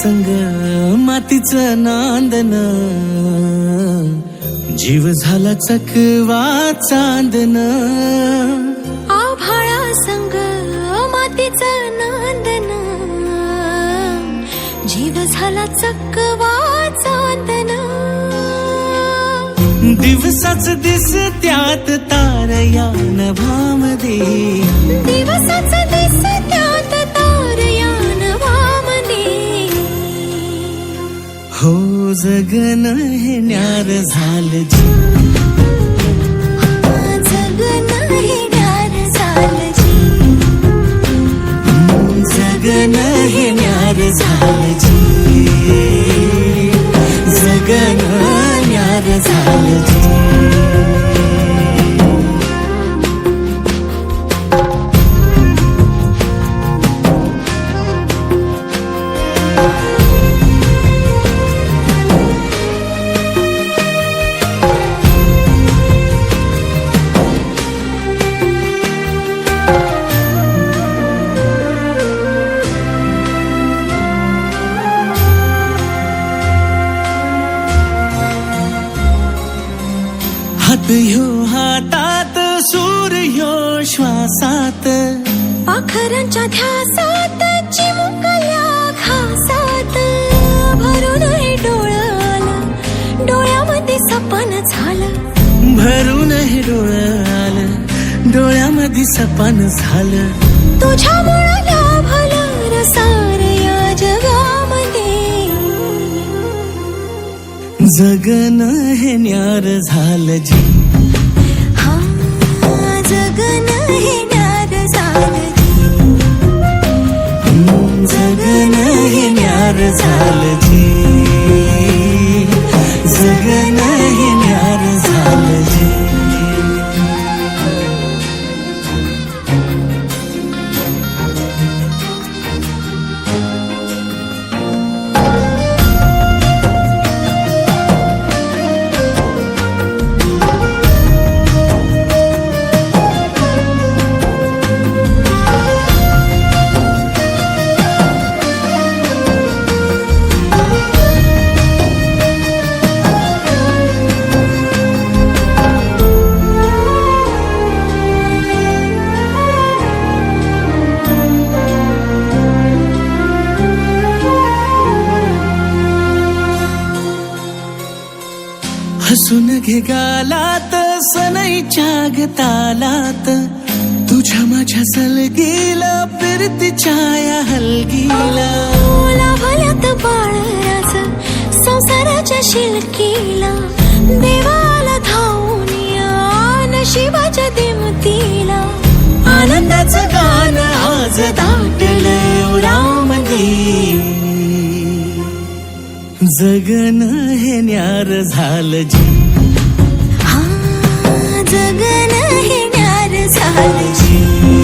संग मातीचं नांदन, जीव झाला चकवा चांदन. आभाळा संग मातीचं नांदन, जीव झाला चकवा चांदन. दिवसाच दिसत्यात तारया नभामध्ये, दिवसाच दिसत्यात तारया नभामध्ये. हो जगन हे न्यार झालं जी, जगन हे न्यार झालं जी. जगन हे न्यार झालं जी, जगन न्यार झालं जी. हात ह्यो हातात, सूर ह्यो श्वासात, पाखरांच्या ध्यासात, चिमुकल्या घासात. भरून हे डोळं आलं, डोळ्यामध्ये सपन झालं. भरून हे डोळं आलं, डोळ्यामध्ये सपन झालं. तुझ्यामुळं लाभलं रसार या जगामध्ये. जगन हे न्यार झालं जी, हा जगन हे न्यार झालं जी. जगन हे न्यार झालं जी, जगन हे न्यार झालं जी. हसून घे गालात, सनईच्या गतालात, तुझ्या माझ्या सलगीला, फिरतीच्या या हलगीला. लाभल्यात बाळराज संसाराच्या शिलकीला. देवाला धावून या नशिबाच्या दिमतीला. आनंदाचं गाणं आज दाटलं उरामध्ये. जगन हे न्यार झालं जी, हा जगन हे न्यार झालं जी.